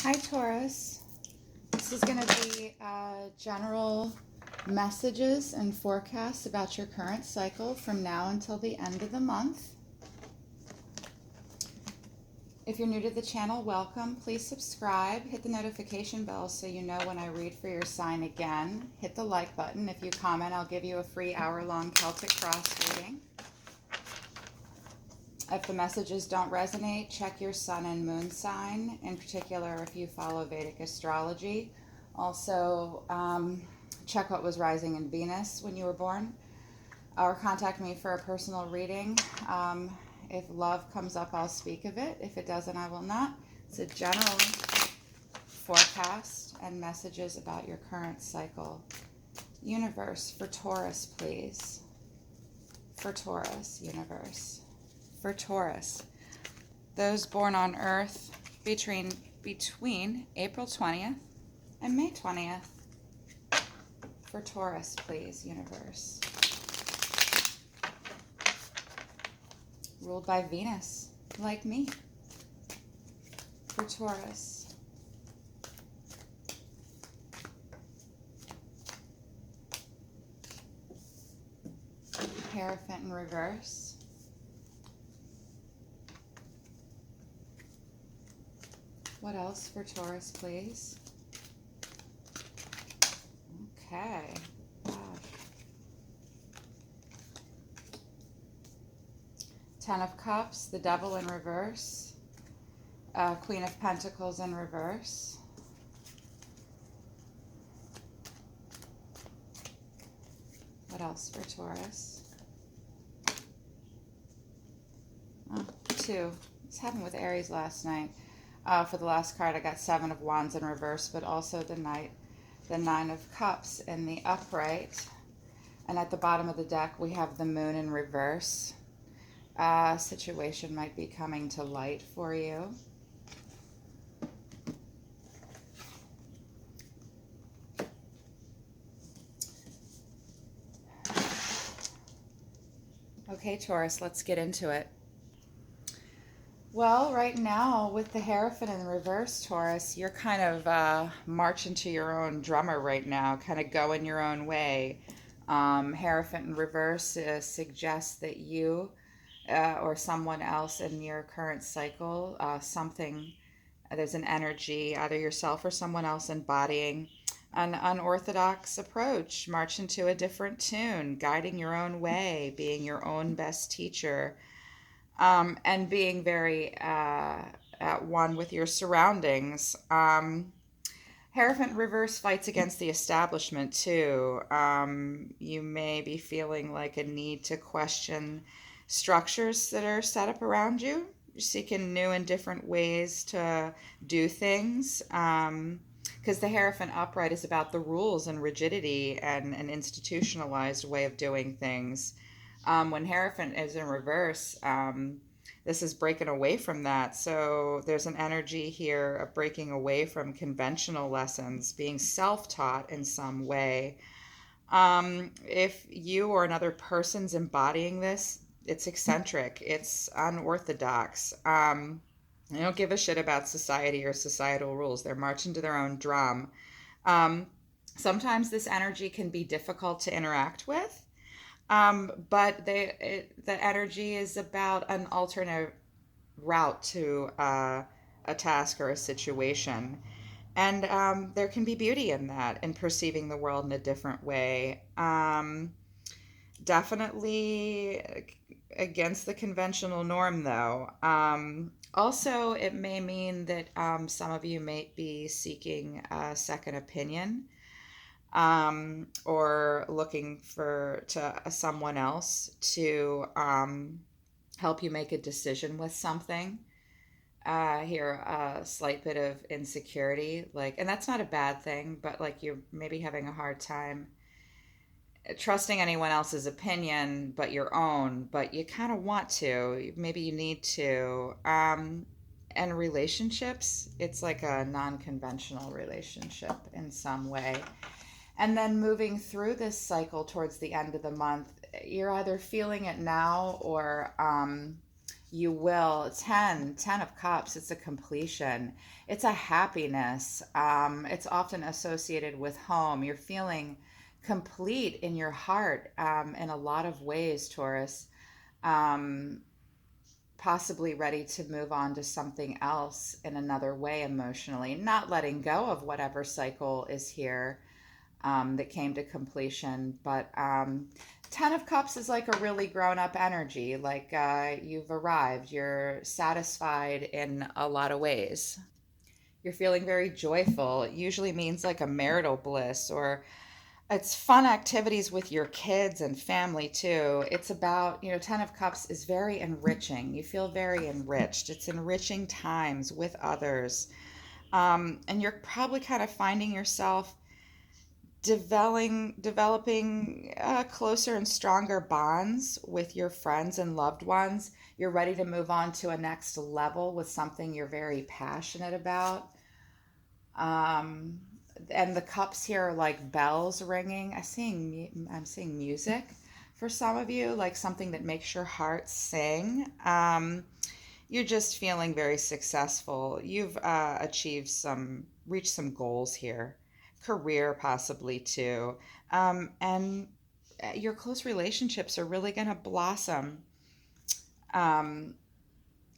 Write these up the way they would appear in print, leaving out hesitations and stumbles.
Hi Taurus, this is going to be general messages and forecasts about your current cycle from now until the end of the month. If you're new to the channel, welcome. Please subscribe, hit the notification bell so you know when I read for your sign again. Hit the like button. If you comment, I'll give you a free hour-long Celtic cross reading. If the messages don't resonate, check your sun and moon sign, in particular if you follow Vedic astrology. Also, check what was rising in Venus when you were born, or contact me for a personal reading. If love comes up, I'll speak of it. If it doesn't, I will not. It's a general forecast and messages about your current cycle. Universe, for Taurus, please. For Taurus, universe. For Taurus, those born on Earth between April 20th and May 20th. For Taurus, please, universe. Ruled by Venus, like me. For Taurus. Hierophant in reverse. What else for Taurus, please? Okay. Gosh. 10 of Cups, the Devil in reverse. Queen of Pentacles in reverse. What else for Taurus? Oh, 2. This happened with Aries last night. For the last card, I got 7 of Wands in reverse, but also the 9 of Cups in the upright. And at the bottom of the deck, we have the Moon in reverse. Situation might be coming to light for you. Okay, Taurus, let's get into it. Well, right now, with the Hierophant in reverse, Taurus, you're kind of marching to your own drummer right now, kind of going your own way. Hierophant in reverse suggests that you or someone else in your current cycle, there's an energy, either yourself or someone else embodying an unorthodox approach, marching to a different tune, guiding your own way, being your own best teacher. And being very at one with your surroundings. Hierophant reverse fights against the establishment too. You may be feeling like a need to question structures that are set up around you. You're seeking new and different ways to do things. Because the Hierophant upright is about the rules and rigidity and an institutionalized way of doing things. When Hierophant is in reverse, this is breaking away from that. So there's an energy here of breaking away from conventional lessons, being self-taught in some way. If you or another person's embodying this, it's eccentric, it's unorthodox. They don't give a shit about society or societal rules. They're marching to their own drum. Sometimes this energy can be difficult to interact with. But the energy is about an alternate route to a task or a situation. And there can be beauty in that, in perceiving the world in a different way. Definitely against the conventional norm, though. Also, it may mean that some of you may be seeking a second opinion. Or looking to someone else to help you make a decision with something. Here, a slight bit of insecurity, and that's not a bad thing, but you're maybe having a hard time trusting anyone else's opinion but your own, but you kind of want to, maybe you need to. And relationships, it's like a non-conventional relationship in some way. And then moving through this cycle towards the end of the month, you're either feeling it now or You will. 10 of Cups, it's a completion. It's a happiness. It's often associated with home. You're feeling complete in your heart in a lot of ways, Taurus. Um, Possibly ready to move on to something else in another way emotionally, not letting go of whatever cycle is here that came to completion. But 10 of Cups is like a really grown up energy. Like you've arrived, you're satisfied in a lot of ways. You're feeling very joyful. It usually means like a marital bliss, or it's fun activities with your kids and family too. It's about, 10 of Cups is very enriching. You feel very enriched. It's enriching times with others. And you're probably kind of finding yourself developing closer and stronger bonds with your friends and loved ones. You're ready to move on to a next level with something you're very passionate about. Um, and the cups here are like bells ringing. I'm seeing music for some of you, like something that makes your heart sing. You're just feeling very successful. You've reached some goals here, career possibly too. And your close relationships are really going to blossom. Um,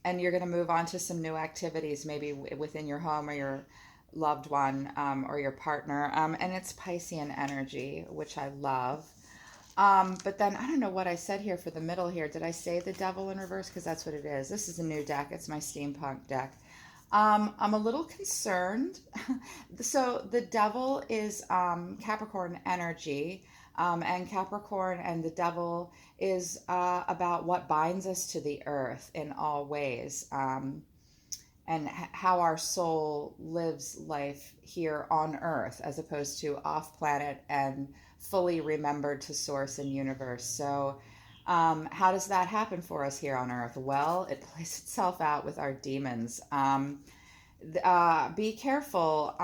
and you're going to move on to some new activities, maybe within your home or your loved one or your partner. And it's Piscean energy, which I love. But then I don't know what I said here for the middle here. Did I say the devil in reverse? Because that's what it is. This is a new deck. It's my steampunk deck. I'm a little concerned. So the devil is Capricorn energy, and Capricorn and the devil is about what binds us to the earth in all ways. And how our soul lives life here on earth as opposed to off planet and fully remembered to source and universe. So how does that happen for us here on earth? Well, it plays itself out with our demons. Be careful.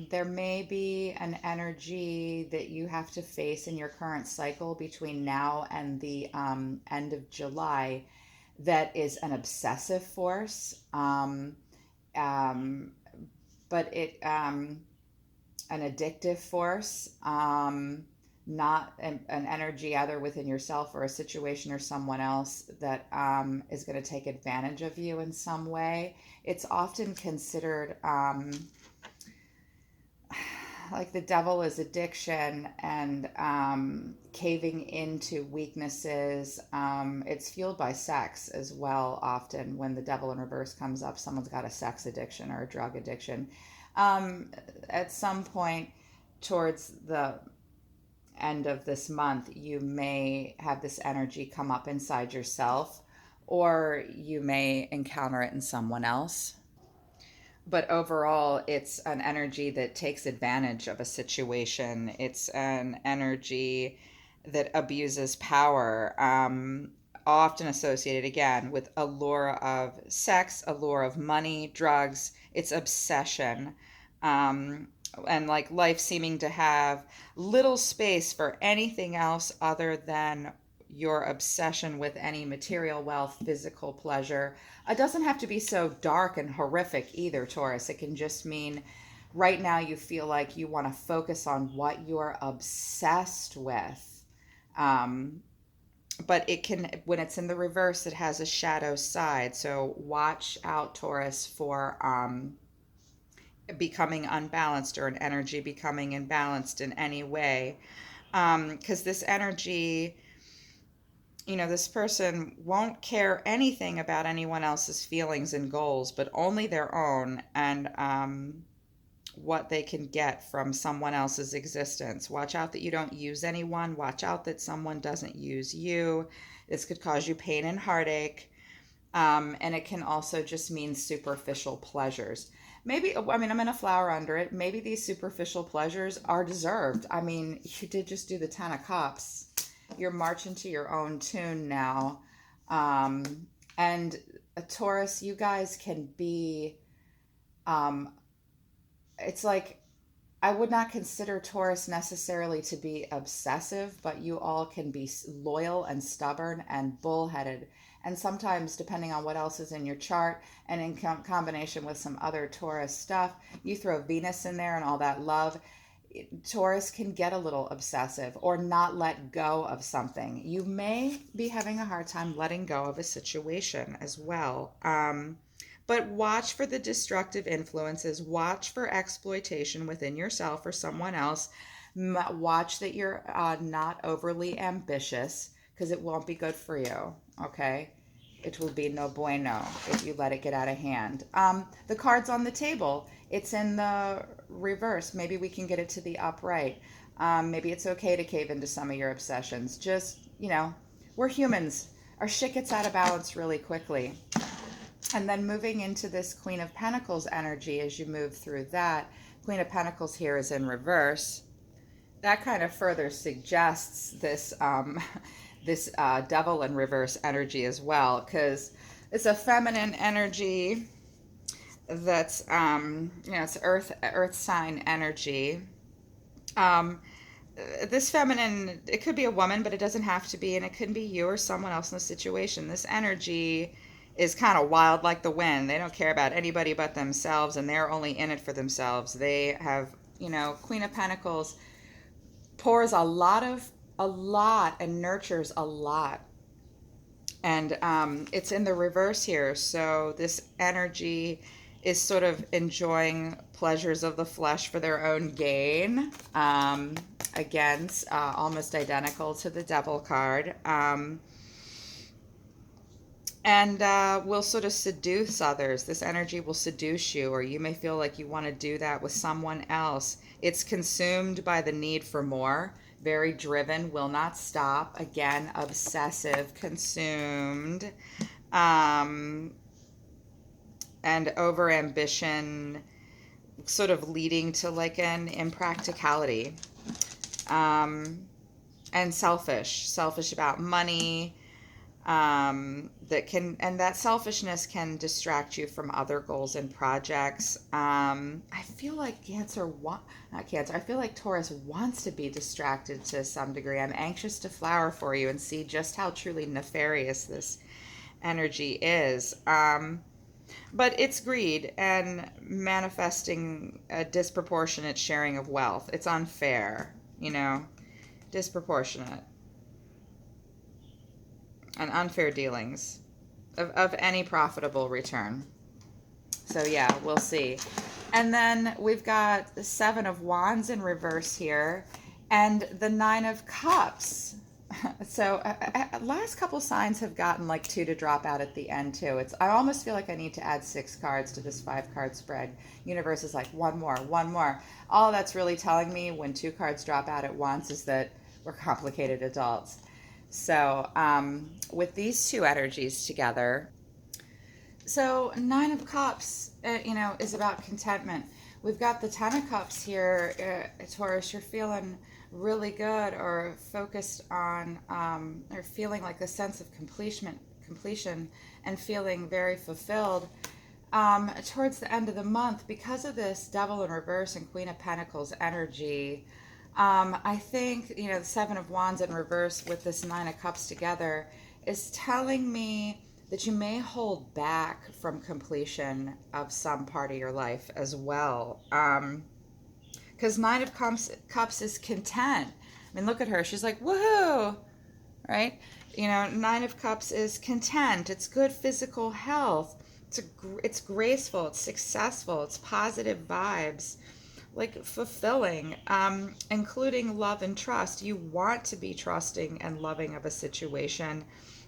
There may be an energy that you have to face in your current cycle between now and the end of July that is an obsessive force. Um, but an addictive force, not an energy either within yourself or a situation or someone else that is going to take advantage of you in some way. It's often considered like the devil is addiction and caving into weaknesses. It's fueled by sex as well. Often, when the devil in reverse comes up, someone's got a sex addiction or a drug addiction. At some point towards the end of this month, you may have this energy come up inside yourself, or you may encounter it in someone else. But overall, it's an energy that takes advantage of a situation. It's an energy that abuses power, often associated again with allure of sex, allure of money, drugs. It's obsession. Um, and like life seeming to have little space for anything else other than your obsession with any material wealth, physical pleasure. It doesn't have to be so dark and horrific either, Taurus. It can just mean right now you feel like you want to focus on what you're obsessed with. Um, but it can, when it's in the reverse, it has a shadow side. So watch out, Taurus, for becoming unbalanced or an energy becoming imbalanced in any way. Because this energy, this person won't care anything about anyone else's feelings and goals, but only their own, and what they can get from someone else's existence. Watch out that you don't use anyone. Watch out that someone doesn't use you. This could cause you pain and heartache. And it can also just mean superficial pleasures. Maybe, I mean, I'm in a flower under it. Maybe these superficial pleasures are deserved. I mean, you did just do the 10 of Cups. You're marching to your own tune now. And a Taurus, you guys can be, um, it's like, I would not consider Taurus necessarily to be obsessive, but you all can be loyal and stubborn and bullheaded And sometimes, depending on what else is in your chart and in combination with some other Taurus stuff, you throw Venus in there and all that love. Taurus can get a little obsessive or not let go of something. You may be having a hard time letting go of a situation as well. But watch for the destructive influences, watch for exploitation within yourself or someone else. Watch that you're not overly ambitious because it won't be good for you, okay? It will be no bueno if you let it get out of hand. The cards on the table, it's in the reverse. Maybe we can get it to the upright. Maybe it's okay to cave into some of your obsessions. Just, we're humans. Our shit gets out of balance really quickly. And then moving into this Queen of Pentacles energy, as you move through that, Queen of Pentacles here is in reverse. That kind of further suggests this this devil in reverse energy as well, because it's a feminine energy that's it's earth sign energy. This feminine, it could be a woman, but it doesn't have to be, and it could be you or someone else in the situation. This energy is kind of wild like the wind. They don't care about anybody but themselves, and they're only in it for themselves. They have, Queen of Pentacles pours a lot and nurtures a lot. And it's in the reverse here. So this energy is sort of enjoying pleasures of the flesh for their own gain. Against almost identical to the devil card. And will sort of seduce others. This energy will seduce you, or you may feel like you want to do that with someone else. It's consumed by the need for more. Very driven, will not stop. Again, obsessive, consumed. And over ambition, sort of leading to like an impracticality. And selfish about money. That selfishness can distract you from other goals and projects. I feel like I feel like Taurus wants to be distracted to some degree. I'm anxious to flower for you and see just how truly nefarious this energy is. But it's greed and manifesting a disproportionate sharing of wealth. It's unfair, disproportionate. And unfair dealings of any profitable return. So yeah, we'll see. And then we've got the Seven of Wands in reverse here and the Nine of Cups. So last couple signs have gotten like 2 to drop out at the end too. I almost feel like I need to add 6 cards to this 5-card spread. Universe is like one more. All that's really telling me when 2 cards drop out at once is that we're complicated adults. So with these 2 energies together, so 9 of Cups, is about contentment. We've got the 10 of Cups here, Taurus. You're feeling really good or focused on, or feeling like a sense of completion and feeling very fulfilled towards the end of the month because of this Devil in reverse and Queen of Pentacles energy. I think, the Seven of Wands in reverse with this 9 of Cups together is telling me that you may hold back from completion of some part of your life as well. Because 9 of Cups is content. I mean, look at her. She's like, woohoo, right? 9 of Cups is content. It's good physical health. It's graceful. It's successful. It's positive vibes. Like fulfilling, including love and trust. You want to be trusting and loving of a situation,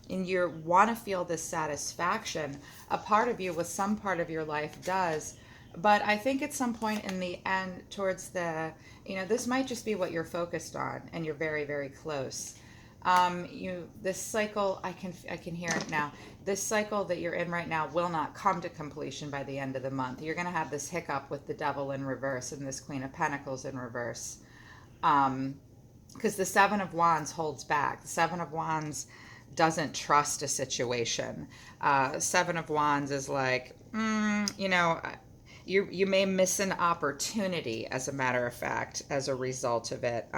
and you want to feel this satisfaction. A part of you with some part of your life does, but I think at some point in the end, towards the, this might just be what you're focused on, and you're very, very close. This cycle, I can hear it now. This cycle that you're in right now will not come to completion by the end of the month. You're going to have this hiccup with the Devil in reverse and this Queen of Pentacles in reverse. Because the Seven of Wands holds back. The Seven of Wands doesn't trust a situation. Seven of Wands is like, you may miss an opportunity, as a matter of fact, as a result of it.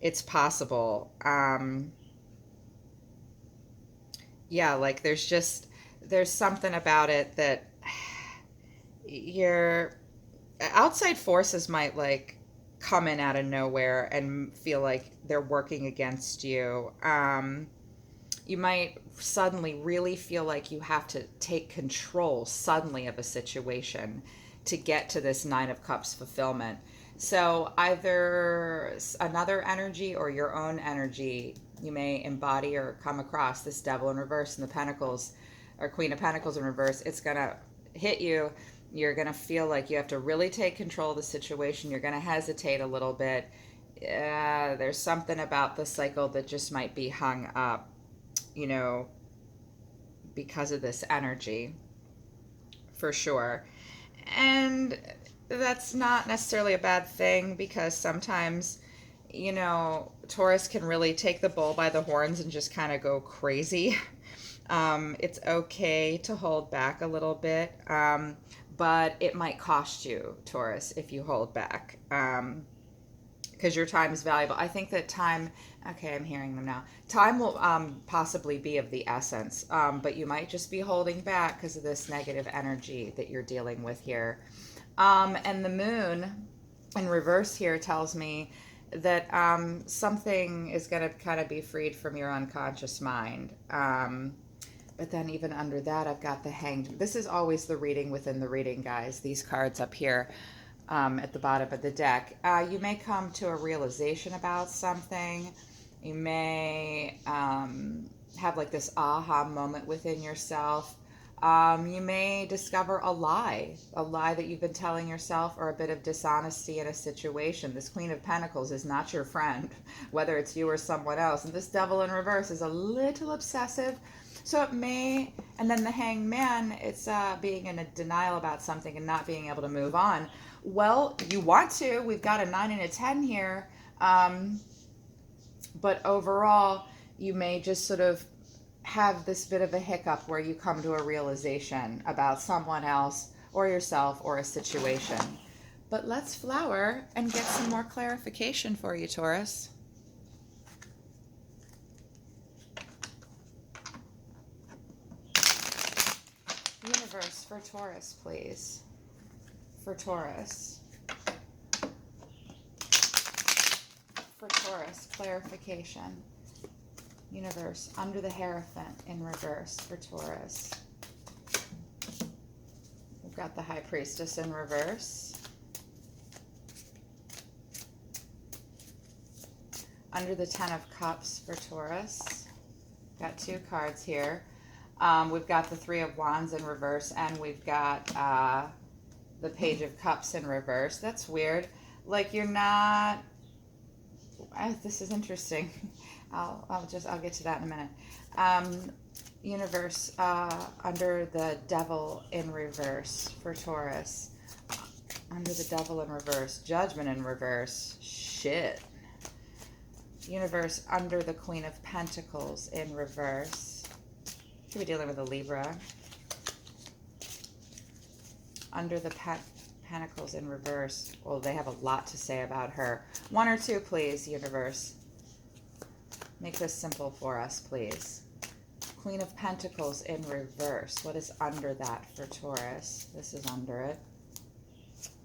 It's possible. yeah, like there's something about it that your outside forces might like come in out of nowhere and feel like they're working against you. You might suddenly really feel like you have to take control suddenly of a situation to get to this Nine of Cups fulfillment. So either another energy or your own energy, you may embody or come across this Devil in reverse and the Pentacles or Queen of Pentacles in reverse. It's going to hit you. You're going to feel like you have to really take control of the situation. You're going to hesitate a little bit. There's something about the cycle that just might be hung up, you know, because of this energy, for sure. And that's not necessarily a bad thing, because sometimes, you know, Taurus can really take the bull by the horns and just kind of go crazy. It's okay to hold back a little bit, but it might cost you, Taurus, if you hold back. Because your time is valuable. I think that time, okay, I'm hearing them now. Time will possibly be of the essence, but you might just be holding back because of this negative energy that you're dealing with here. And the moon in reverse here tells me that something is going to kind of be freed from your unconscious mind. But then even under that, I've got the Hanged. This is always the reading within the reading, guys. These cards up here. At the bottom of the deck. You may come to a realization about something. You may have like this aha moment within yourself. You may discover a lie that you've been telling yourself, or a bit of dishonesty in a situation. This Queen of Pentacles is not your friend, whether it's you or someone else. And this Devil in reverse is a little obsessive. So it may, and then the Hanged Man, it's being in a denial about something and not being able to move on. Well, you want to. We've got a 9 and a 10 here. But overall, you may just sort of have this bit of a hiccup where you come to a realization about someone else or yourself or a situation. But let's flower and get some more clarification for you, Taurus. Universe for Taurus, please. For Taurus. For Taurus, clarification. Universe, under the Hierophant in reverse for Taurus. We've got the High Priestess in reverse. Under the Ten of Cups for Taurus. Got two cards here. We've got the Three of Wands in reverse, and we've got the Page of Cups in reverse. That's weird. Like you're not... this is interesting. I'll get to that in a minute. Universe, under the Devil in reverse for Taurus. Under the Devil in reverse. Judgment in reverse. Shit. Universe, under the Queen of Pentacles in reverse. Could be dealing with a Libra. Under the Pentacles in reverse. Well, they have a lot to say about her. One or two, please, Universe. Make this simple for us, please. Queen of Pentacles in reverse. What is under that for Taurus? This is under it.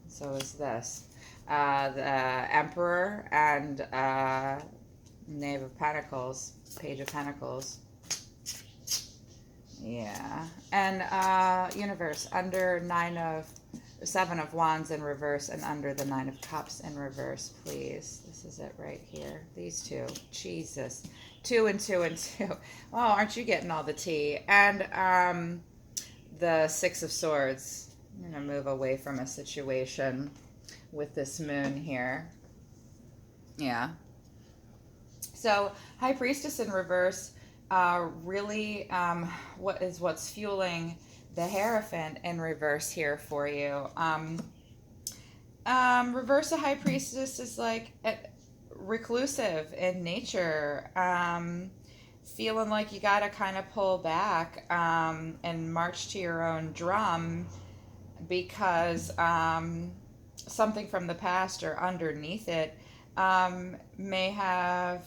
So is this. The Emperor and Knave of Pentacles. Page of Pentacles. Yeah. And Universe, under Seven of Wands in reverse, and under the Nine of Cups in reverse, please. This is it right here. These two. Jesus. 2 and 2 and 2. Oh, aren't you getting all the tea? And the Six of Swords. I'm going to move away from a situation with this moon here. Yeah. So, High Priestess in reverse, really what's fueling the Hierophant in reverse here for you. Reverse a High Priestess is like reclusive in nature, feeling like you gotta kind of pull back and march to your own drum because something from the past or underneath it may have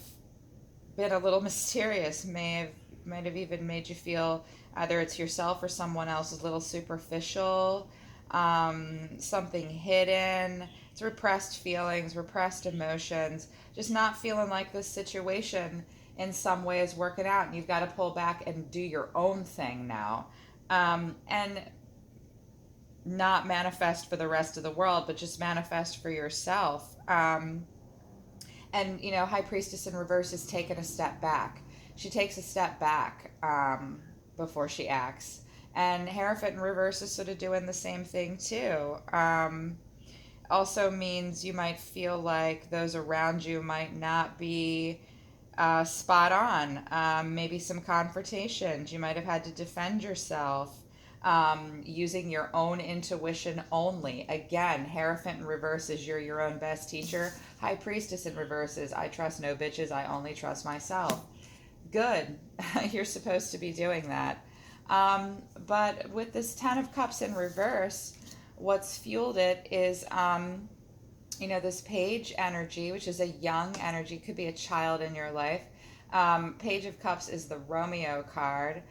been a little mysterious, may have might have even made you feel either it's yourself or someone else is a little superficial, something hidden. It's repressed feelings, repressed emotions, just not feeling like this situation in some way is working out, and you've got to pull back and do your own thing now. And not manifest for the rest of the world, but just manifest for yourself. And, High Priestess in reverse is taking a step back. She takes a step back before she acts. And Hierophant in reverse is sort of doing the same thing too. Also means you might feel like those around you might not be spot on. Maybe some confrontations. You might have had to defend yourself using your own intuition only. Again, Hierophant in reverse is you're your own best teacher. High Priestess in reverse is I trust no bitches, I only trust myself. Good. You're supposed to be doing that. But with this Ten of Cups in reverse, what's fueled it is this page energy, which is a young energy, could be a child in your life. Page of Cups is the Romeo card.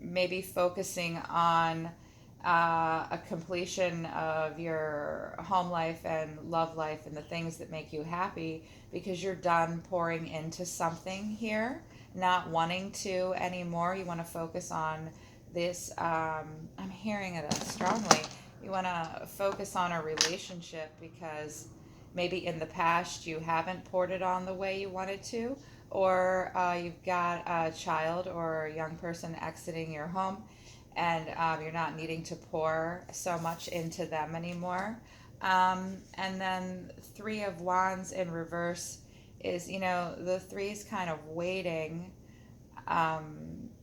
Maybe focusing on a completion of your home life and love life and the things that make you happy, because you're done pouring into something here, not wanting to anymore. You want to focus on this. I'm hearing it strongly. You want to focus on a relationship because maybe in the past you haven't poured it on the way you wanted to, or you've got a child or a young person exiting your home, and you're not needing to pour so much into them anymore. And then Three of Wands in reverse is, the three's kind of waiting,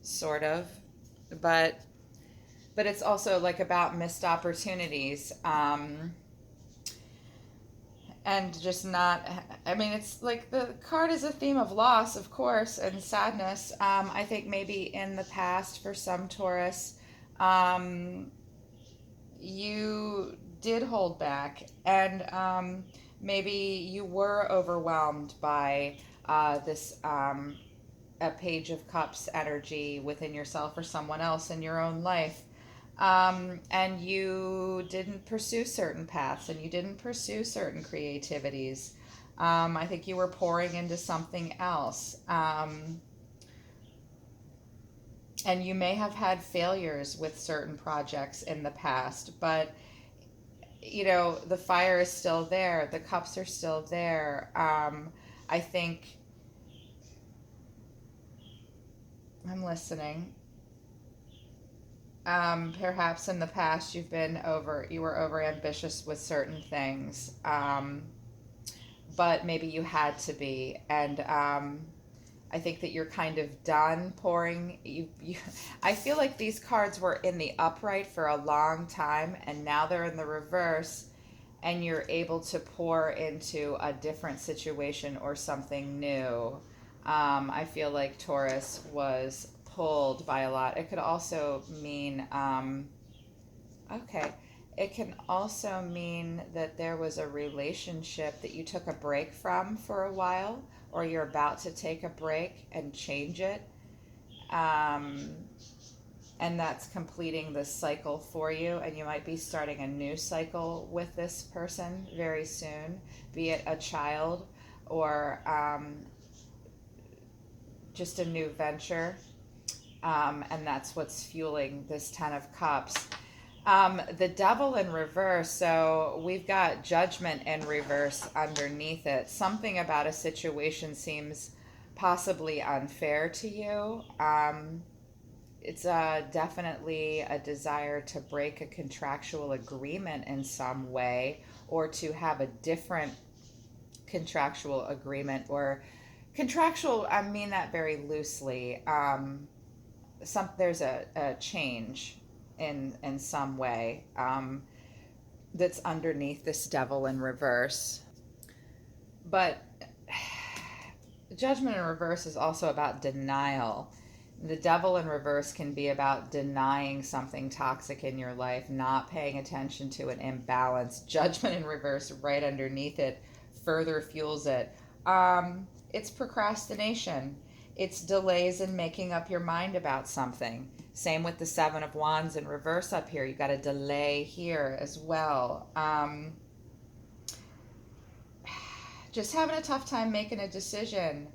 sort of, but it's also like about missed opportunities. And just not, it's like the card is a theme of loss, of course, and sadness. I think maybe in the past for some Taurus, you did hold back, and maybe you were overwhelmed by this a Page of Cups energy within yourself or someone else in your own life. And you didn't pursue certain paths, and you didn't pursue certain creativities. I think you were pouring into something else. And you may have had failures with certain projects in the past, but the fire is still there. The cups are still there. I think I'm listening. Perhaps in the past you were over ambitious with certain things, but maybe you had to be, and I think that you're kind of done pouring. I feel like these cards were in the upright for a long time, and now they're in the reverse, and you're able to pour into a different situation or something new. I feel like Taurus was pulled by a lot. It could also mean, it can also mean that there was a relationship that you took a break from for a while, or you're about to take a break and change it. And that's completing this cycle for you, and you might be starting a new cycle with this person very soon, be it a child or just a new venture. And that's what's fueling this Ten of Cups. The Devil in reverse, so we've got Judgment in reverse underneath it. Something about a situation seems possibly unfair to you. It's definitely a desire to break a contractual agreement in some way, or to have a different contractual agreement, or contractual, I mean that very loosely. There's a change in some way that's underneath this Devil in reverse. But Judgment in reverse is also about denial. The Devil in reverse can be about denying something toxic in your life, not paying attention to an imbalance. Judgment in reverse right underneath it further fuels it. It's procrastination. It's delays in making up your mind about something. Same with the Seven of Wands in reverse up here. You got a delay here as well. Just having a tough time making a decision.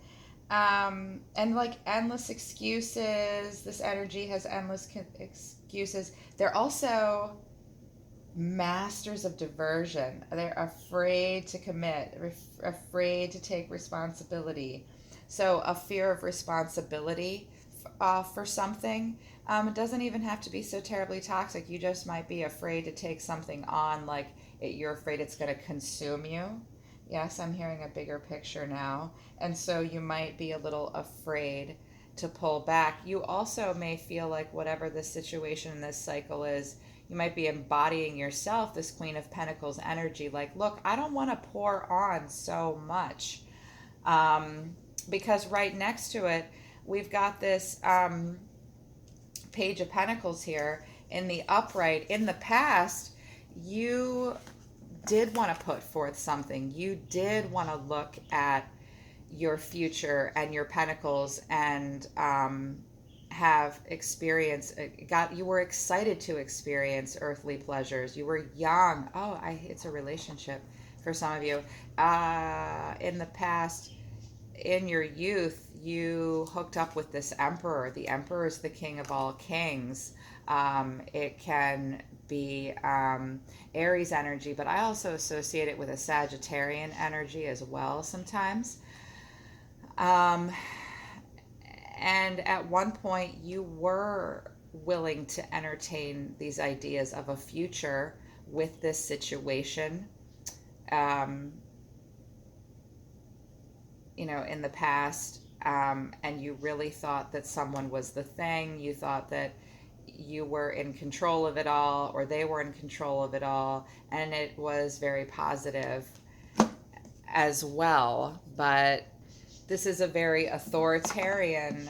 And like endless excuses. This energy has endless excuses. They're also masters of diversion. They're afraid to commit, afraid to take responsibility. So a fear of responsibility for something. It doesn't even have to be so terribly toxic. You just might be afraid to take something on, like you're afraid it's going to consume you. Yes, I'm hearing a bigger picture now. And so you might be a little afraid to pull back. You also may feel like whatever the situation in this cycle is, you might be embodying yourself, this Queen of Pentacles energy. Like, look, I don't want to pour on so much. Because right next to it, we've got this Page of Pentacles here in the upright. In the past, you did want to put forth something. You did want to look at your future and your pentacles and have experience. You were excited to experience earthly pleasures. You were young. Oh, it's a relationship for some of you. In the past, in your youth, you hooked up with this emperor. The emperor is the king of all kings. It can be Aries energy, but I also associate it with a Sagittarian energy as well sometimes. And at one point, you were willing to entertain these ideas of a future with this situation. In the past, and you really thought that someone was the thing. You thought that you were in control of it all, or they were in control of it all, and it was very positive as well. But this is a very authoritarian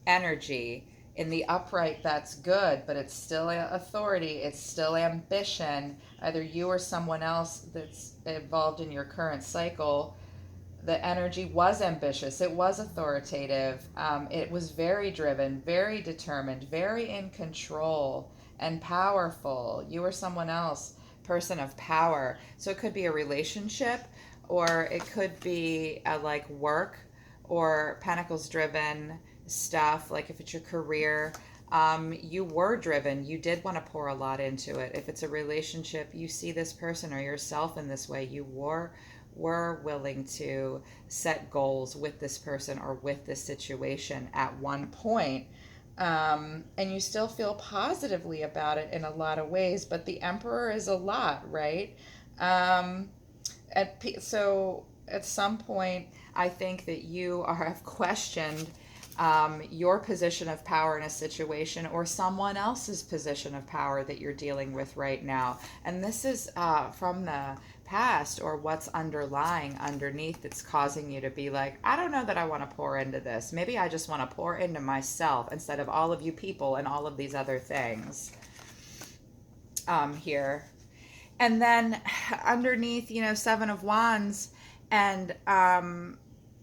energy. In the upright, that's good, but it's still authority, it's still ambition. Either you or someone else that's involved in your current cycle, the energy was ambitious, it was authoritative, it was very driven, very determined, very in control and powerful. You or someone else, person of power. So it could be a relationship, or it could be like work or pentacles driven stuff, like if it's your career. You were driven, you did want to pour a lot into it. If it's a relationship, you see this person or yourself in this way, you were willing to set goals with this person or with this situation at one point. And you still feel positively about it in a lot of ways, but the Emperor is a lot, right? So at some point, I think that you have questioned your position of power in a situation, or someone else's position of power that you're dealing with right now. And this is from the past, or what's underneath that's causing you to be like, I don't know that I want to pour into this. Maybe I just want to pour into myself instead of all of you people and all of these other things here. And then underneath, Seven of Wands and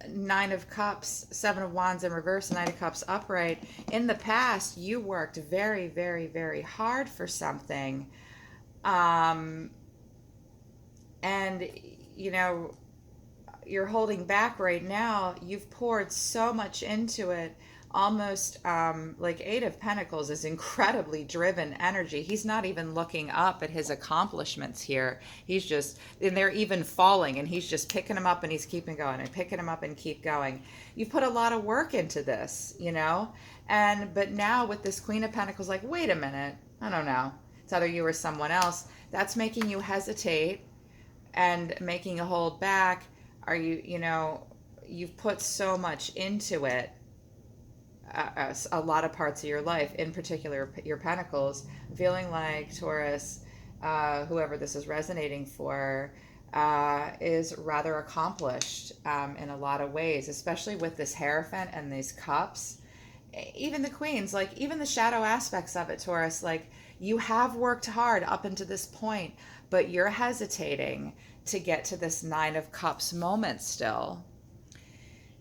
Nine of Cups, Seven of Wands in reverse, Nine of Cups upright. In the past, you worked very, very, very hard for something. And, you're holding back right now. You've poured so much into it. Almost like Eight of Pentacles is incredibly driven energy. He's not even looking up at his accomplishments here. And they're even falling, and he's just picking them up and he's keeping going and picking them up and keep going. You've put a lot of work into this, but now with this Queen of Pentacles, like, wait a minute, I don't know. It's either you or someone else. That's making you hesitate and making you hold back. You've put so much into it. A lot of parts of your life, in particular your pentacles, feeling like Taurus, whoever this is resonating for, is rather accomplished in a lot of ways, especially with this Hierophant and these cups. Even the queens, like even the shadow aspects of it, Taurus, like you have worked hard up until this point, but you're hesitating to get to this Nine of Cups moment still.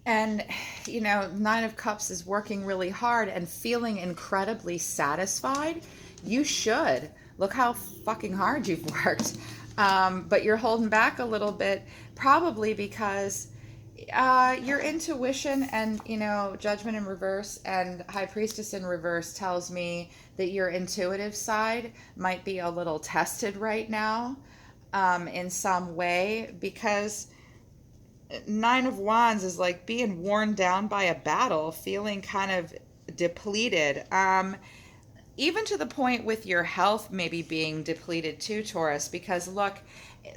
And, you know, Nine of Cups is working really hard and feeling incredibly satisfied. You should. Look how fucking hard you've worked. But you're holding back a little bit, probably because your intuition and, you know, Judgment in reverse and High Priestess in reverse tells me that your intuitive side might be a little tested right now, in some way, because Nine of Wands is like being worn down by a battle, feeling kind of depleted. Even to the point with your health maybe being depleted too, Taurus, because look,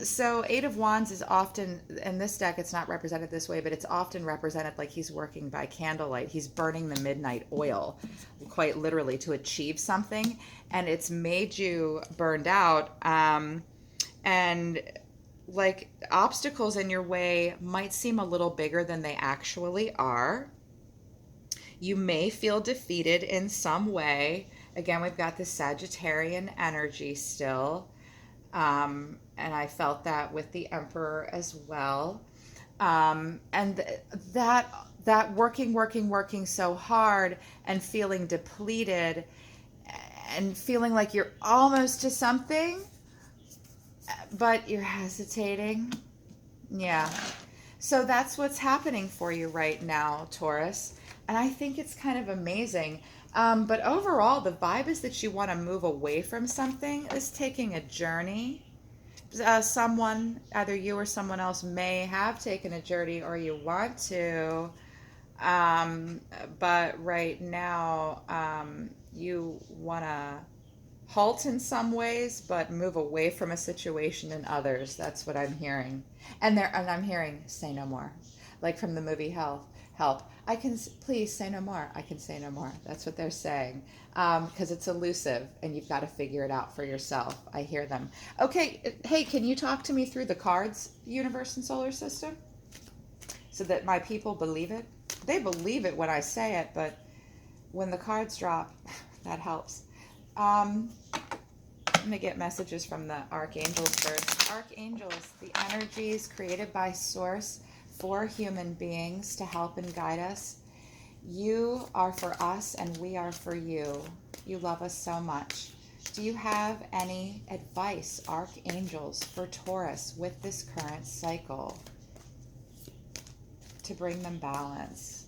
so Eight of Wands is often, in this deck it's not represented this way, but it's often represented like he's working by candlelight. He's burning the midnight oil, quite literally, to achieve something, and it's made you burned out. And like, obstacles in your way might seem a little bigger than they actually are. You may feel defeated in some way. Again, we've got the Sagittarian energy still. And I felt that with the Emperor as well. And that working so hard and feeling depleted and feeling like you're almost to something, but you're hesitating. Yeah. So that's what's happening for you right now, Taurus. And I think it's kind of amazing. But overall, the vibe is that you want to move away from something. Is taking a journey. Someone, either you or someone else, may have taken a journey, or you want to. But right now, you want to halt in some ways, but move away from a situation in others. That's what I'm hearing. And I'm hearing say no more, like from the movie Help. I can please say no more. I can say no more. That's what they're saying, because it's elusive and you've got to figure it out for yourself. I hear them. Okay, hey, can you talk to me through the cards, universe and solar system, so that my people believe it? They believe it when I say it, but when the cards drop, that helps. I'm going to get messages from the archangels first. Archangels, the energies created by Source for human beings to help and guide us. You are for us and we are for you. You love us so much. Do you have any advice, archangels, for Taurus with this current cycle to bring them balance?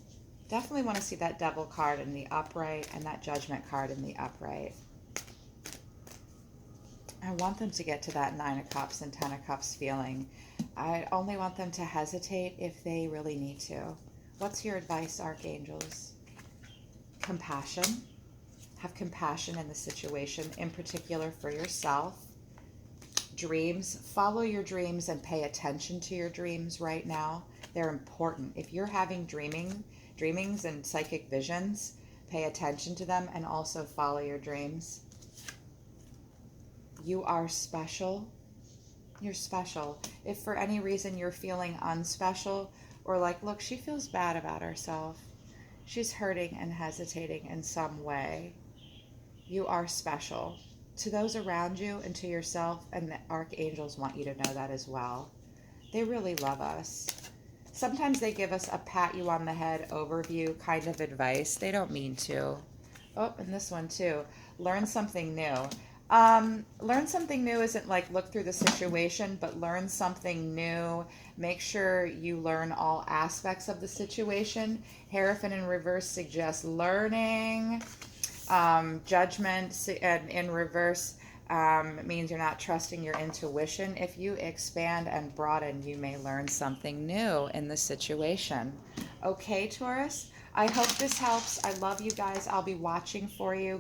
Definitely want to see that Devil card in the upright and that Judgment card in the upright. I want them to get to that Nine of Cups and Ten of Cups feeling. I only want them to hesitate if they really need to. What's your advice, archangels? Compassion. Have compassion in the situation, in particular for yourself. Dreams. Follow your dreams and pay attention to your dreams right now. They're important. If you're having dreamings and psychic visions, pay attention to them and also follow your dreams. You are special. You're special. If for any reason you're feeling unspecial, or like, look, she feels bad about herself, she's hurting and hesitating in some way, you are special to those around you and to yourself, and the archangels want you to know that as well. They really love us. Sometimes they give us a pat you on the head overview kind of advice. They don't mean to. Oh, and this one too. Learn something new. Learn something new isn't like look through the situation, but learn something new. Make sure you learn all aspects of the situation. Hierophant in reverse suggests learning. Judgment in reverse means you're not trusting your intuition. If you expand and broaden, you may learn something new in the situation. Okay, Taurus? I hope this helps. I love you guys. I'll be watching for you.